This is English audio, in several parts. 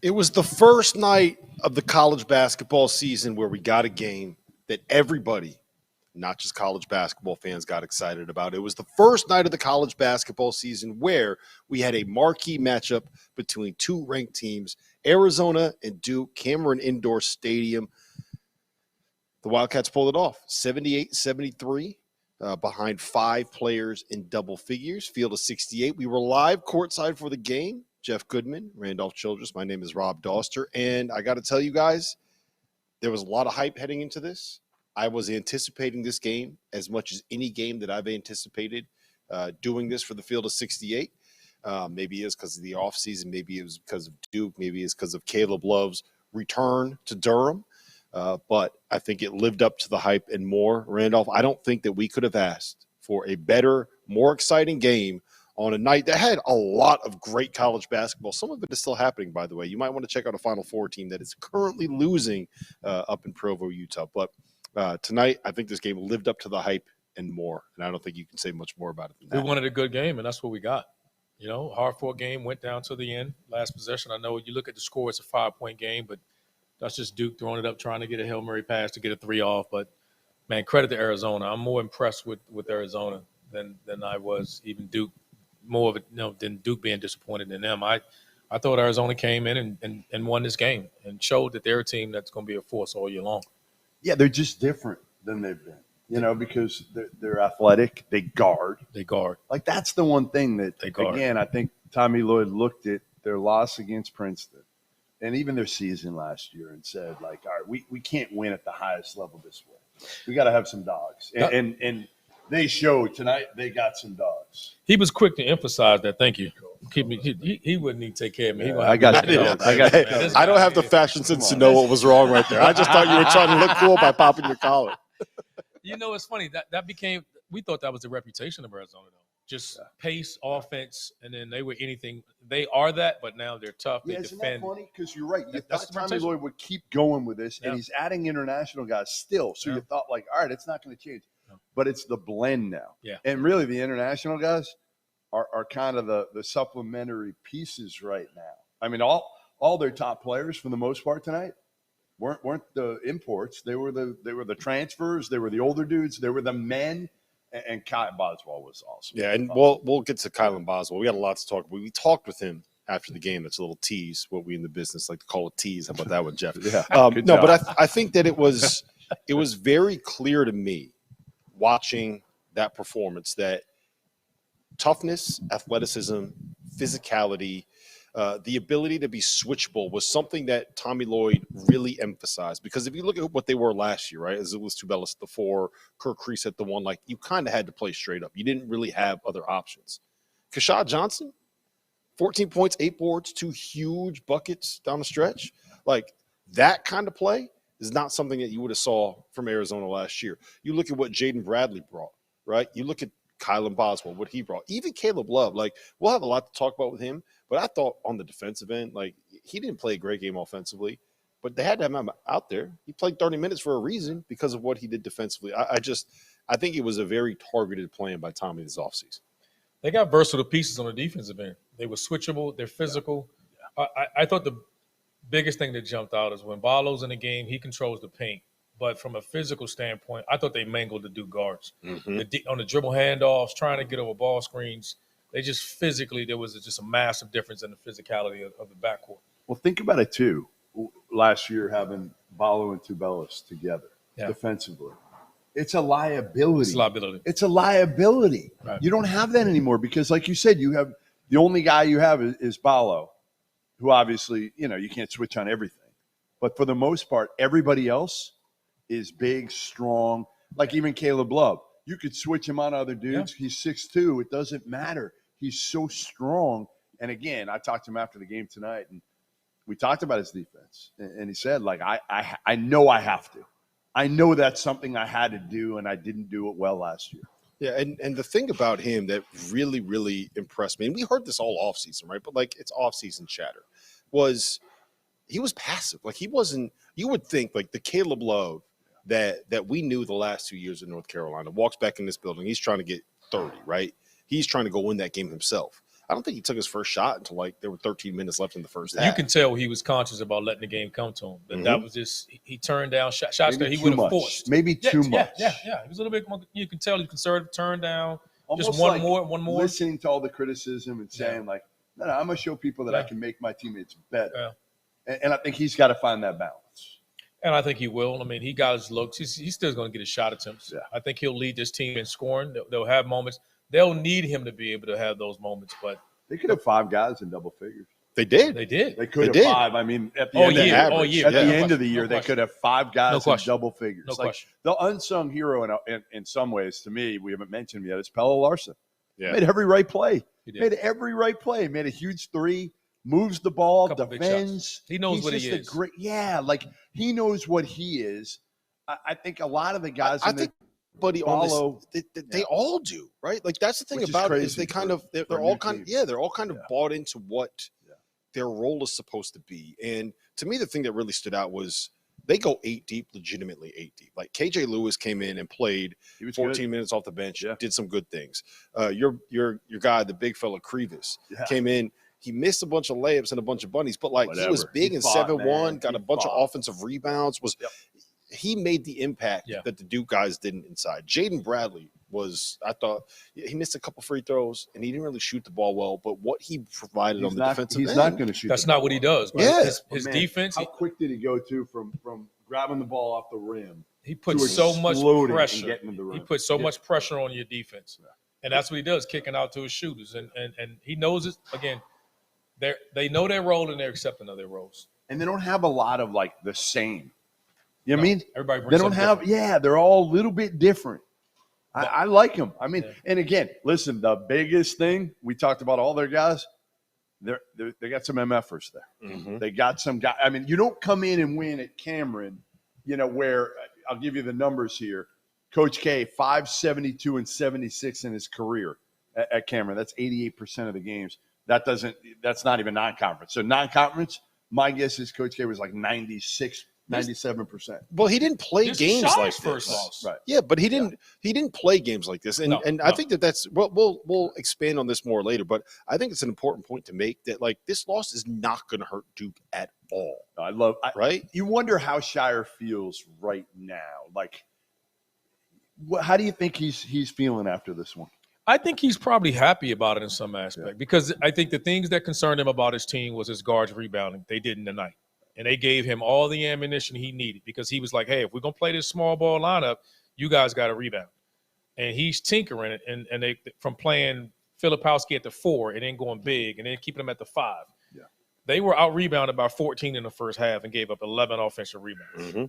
It was the first night of the college basketball season where we got a game that everybody, not just college basketball fans, got excited about. It was the first night of the college basketball season where we had a marquee matchup between two ranked teams, Arizona and Duke, Cameron Indoor Stadium. The Wildcats pulled it off, 78-73, behind five players in double figures, field of 68. We were live courtside for the game. Jeff Goodman, Randolph Childress. My name is Rob Dauster. And I got to tell you guys, there was a lot of hype heading into this. I was anticipating this game as much as any game that I've anticipated doing this for the field of 68. Maybe it's because of the offseason. Maybe it was because of Duke. Maybe it's because of Caleb Love's return to Durham. But I think it lived up to the hype and more. Randolph, I don't think that we could have asked for a better, more exciting game on a night that had a lot of great college basketball. Some of it is still happening, by the way. You might want to check out a Final Four team that is currently losing up in Provo, Utah. But tonight, I think this game lived up to the hype and more. And I don't think you can say much more about it than that. We wanted a good game, and that's what we got. You know, hard-fought game, went down to the end, last possession. I know you look at the score, it's a 5-point game, but that's just Duke throwing it up, trying to get a Hail Mary pass to get a three off. But, man, credit to Arizona. I'm more impressed with Arizona than I was even Duke. More of it, than Duke being disappointed in them. I thought Arizona came in and won this game and showed that they're a team that's going to be a force all year long. Yeah, they're just different than they've been, because they're athletic. They guard. Like, that's the one thing that, again, I think Tommy Lloyd looked at their loss against Princeton and even their season last year and said, like, all right, we can't win at the highest level this way. We got to have some dogs. And they showed tonight they got some dogs. He was quick to emphasize that. Thank you. Keep me. He wouldn't need to take care of me. Yeah, I got you. I don't have the fashion sense to know what was wrong right there. I just thought you were trying to look cool by popping your collar. It's funny that became. We thought that was the reputation of Arizona, though. Just pace, offense, and then they were anything. They are that, but now they're tough. They isn't defend. that funny? Because you're right. You That's thought Tommy Lloyd would keep going with this, and he's adding international guys still. So you thought, like, all right, it's not going to change. But it's the blend now. Yeah. And really the international guys are kind of the supplementary pieces right now. I mean, all their top players for the most part tonight weren't the imports. They were the transfers. They were the older dudes. They were the men. And Kyle Boswell was awesome. Yeah, and we'll get to Kylan Boswell. We got a lot to talk about. We talked with him after the game. That's a little tease, what we in the business like to call a tease. How about that one, Jeff? Yeah. No, but I think that it was very clear to me watching that performance that toughness, athleticism, physicality, the ability to be switchable was something that Tommy Lloyd really emphasized. Because if you look at what they were last year, right, as it was Tubelis at the 4, Kirk Kreese at the 1, like you kind of had to play straight up. You didn't really have other options. Keshad Johnson, 14 points, 8 boards, 2 huge buckets down the stretch. Like that kind of play is not something that you would have saw from Arizona last year. You look at what Jaden Bradley brought, right? You look at Kylan Boswell, what he brought. Even Caleb Love, like we'll have a lot to talk about with him, but I thought on the defensive end, like he didn't play a great game offensively, but they had to have him out there. He played 30 minutes for a reason because of what he did defensively. I think it was a very targeted plan by Tommy this offseason. They got versatile pieces on the defensive end. They were switchable. They're physical. Yeah. I thought the biggest thing that jumped out is when Ballo's in the game, he controls the paint. But from a physical standpoint, I thought they mangled the Duke guards. Mm-hmm. On the dribble handoffs, trying to get over ball screens, they just physically, there was just a massive difference in the physicality of the backcourt. Well, think about it, too. Last year, having Ballo and Tubelis together defensively. It's a liability. It's a liability. Right. You don't have that anymore because, like you said, you have the only guy you have is Ballo, who obviously, you can't switch on everything. But for the most part, everybody else is big, strong, like even Caleb Love. You could switch him on other dudes. Yeah. He's 6'2". It doesn't matter. He's so strong. And, again, I talked to him after the game tonight, and we talked about his defense. And he said, like, I know I have to. I know that's something I had to do, and I didn't do it well last year. Yeah, and the thing about him that really, really impressed me, and we heard this all offseason, right? But, like, it's offseason chatter, was he was passive. Like, he wasn't – you would think, like, the Caleb Love that we knew the last 2 years in North Carolina walks back in this building. He's trying to get 30, right? He's trying to go win that game himself. I don't think he took his first shot until like there were 13 minutes left in the first half. You can tell he was conscious about letting the game come to him. That was just he turned down shots that he Maybe would too have much. forced. Maybe too much. Yeah. He was a little bit more. You can tell he conservative, turned down. Almost Just one like more. Listening to all the criticism and saying like, no, I'm gonna show people that I can make my teammates better. Yeah. And I think he's got to find that balance. And I think he will. I mean, he got his looks. He's still going to get his shot attempts. Yeah. I think he'll lead this team in scoring. They'll have moments. They'll need him to be able to have those moments. But they could have 5 guys in double figures. They did. They did. They could have did. 5. I mean, at the All end of year. the All average, year. at Yeah. the No end of question. the year, No they question. could have 5 guys No in question. double figures. No like question. the unsung hero in some ways to me, we haven't mentioned him yet, is Pelle Larsson. Yeah. Made every right play. He did. Made every right play. Made a huge 3. Moves the ball, Couple big defends. shots. He knows He's what he just a is. Great, like he knows what he is. I think a lot of the guys. I think everybody on follow. this, they all do, right? Like that's the thing Which is about it is crazy they kind for- of they're for a all new kind team. they're all kind of bought into what their role is supposed to be. And to me, the thing that really stood out was they go 8 deep, legitimately 8 deep. Like KJ Lewis came in and played He was 14 good. minutes off the bench, Yeah. did some good things. Your guy, the big fella Krivas, Yeah. came in. He missed a bunch of layups and a bunch of bunnies, but like he was Whatever. big He and fought, 7-1, man. got He a bunch fought. of offensive rebounds. He made the impact Yeah. that the Duke guys didn't inside. Jaden Bradley I thought he missed a couple free throws and he didn't really shoot the ball well, but what he provided on the defensive He's end, not going to shoot. That's the not ball. what he does. Right? Yeah. His Man, defense. How quick did he go from grabbing the ball off the rim? He put to so much exploding and pressure. getting to the rim. He put so much pressure on your defense, and that's what he does, kicking out to his shooters, and he knows it. Again, they know their role and they're accepting of their roles. And they don't have a lot of like the same. You know what I mean? Everybody They brings don't something have. different. Yeah, they're all a little bit different. I like them. I mean, Yeah. and again, listen, the biggest thing we talked about all their guys. They got some MFers there. Mhm. They got some guy. I mean, you don't come in and win at Cameron, where I'll give you the numbers here. Coach K, 572 and 76 in his career at Cameron. That's 88% of the games. That's not even non-conference. So non-conference, my guess is Coach K was like 96, 97%. Well, he didn't play This is games Shire's like first this. loss. Right. Yeah, but he didn't play games like this, and No, I no. think that's we'll expand on this more later. But I think it's an important point to make that like this loss is not going to hurt Duke at all, right? You wonder how Shire feels right now. Like, how do you think he's feeling after this one? I think he's probably happy about it in some aspect because I think the things that concerned him about his team was his guards rebounding. They didn't tonight. And they gave him all the ammunition he needed because he was like, hey, if we're going to play this small ball lineup, you guys got to rebound. And he's tinkering it. And they from playing Filipowski at the 4 and then going big and then keeping him at the 5. Yeah. They were out-rebounded by 14 in the first half and gave up 11 offensive rebounds. Mm-hmm.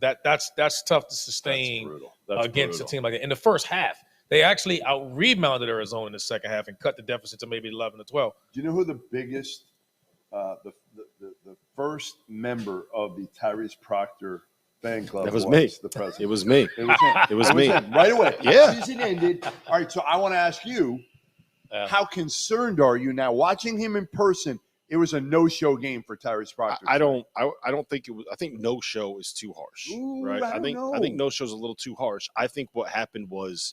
That's tough to sustain That's against brutal. a team like that. In the first half, they actually out-rebounded Arizona in the second half and cut the deficit to maybe 11 to 12. Do you know who the biggest, the first member of the Tyrese Proctor fan club That was me. The president. It was me. It was him. It was me. him. Right away. Yeah. Season ended. All right, so I want to ask you, how concerned are you now watching him in person? It was a no-show game for Tyrese Proctor. I don't think it was. I think no show is too harsh, Ooh, right? I don't know. think no show is a little too harsh. I think what happened was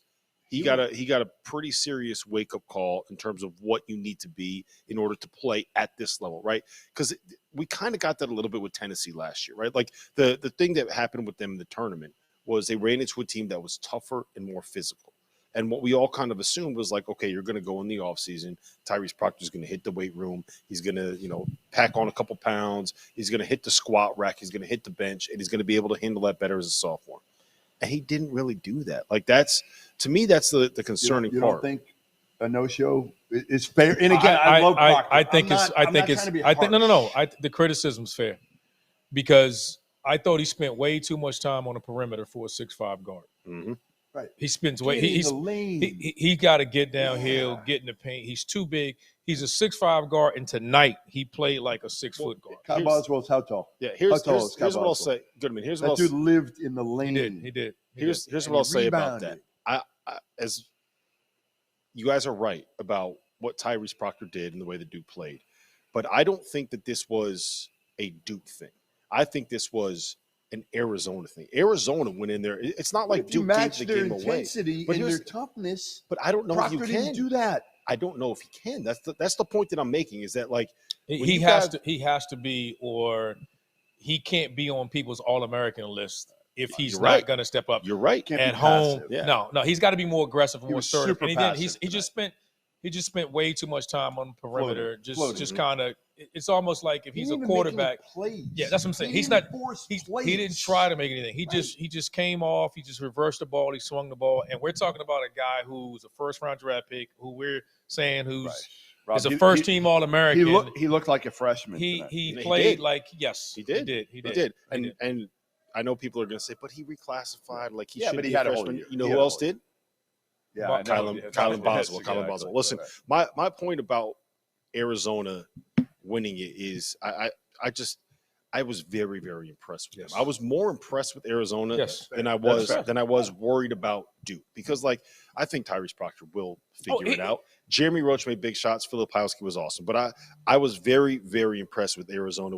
he got a pretty serious wake up call in terms of what you need to be in order to play at this level, right? Because we kind of got that a little bit with Tennessee last year, right? Like the thing that happened with them in the tournament was they ran into a team that was tougher and more physical. And what we all kind of assumed was like, okay, you're going to go in the offseason. Tyrese Proctor is going to hit the weight room. He's going to, pack on a couple pounds. He's going to hit the squat rack. He's going to hit the bench, and he's going to be able to handle that better as a sophomore. And he didn't really do that. Like to me, that's the concerning you part. don't think a no-show is fair? And again, I love Proctor. I think the criticism's fair because I thought he spent way too much time on the perimeter for a 6'5" guard. Mm-hmm. Right. He spends Get in the lane. he got to get downhill, get in the paint. He's too big. He's a 6'5" guard, and tonight he played like a 6 foot guard. Kyle Boswell's how tall? Yeah, How here's tall is Kyle what I'll Boswell? say. Goodman, here's That what dude I'll lived in the lane. He did. here's And what I'll he say about that. rebounded. I as you guys are right about what Tyrese Proctor did and the way the Duke played, but I don't think that this was a Duke thing. I think this was an Arizona thing. Arizona went in there. It's not like If you Duke match gave the their game away. intensity But and here's- their toughness, But I don't know Proctor if you didn't can do that. I don't know if he can. That's the point that I'm making. Is that like He has to be, or he can't be on people's All-American list if he's You're not right. going to step up. You're right. Can't At be home, passive. Yeah. no, he's got to be more aggressive, He more was assertive. super And he didn't. passive He just spent way too much time on the perimeter. Floating. Just kind of. It's almost like if he's a quarterback. Yeah, that's what I'm saying. He didn't try to make anything. He just came off. He just reversed the ball. He swung the ball, and we're talking about a guy who's a first-round draft pick, who we're saying is a first-team All-American. He looked like a freshman. He He played did. like yes. He did. He did. And I know people are going to say, but he reclassified. Like he Yeah, should but be he a had a whole freshman. year. You know He who had a else whole did? Yeah, I know. Kylan Boswell. Kylan Exactly. Boswell. Listen, my point about Arizona winning it is I was very, very impressed with them. I was more impressed with Arizona than I was worried about Duke, because like I think Tyrese Proctor will figure it out. Jeremy Roach made big shots. Filipowski was awesome, but I was very, very impressed with Arizona.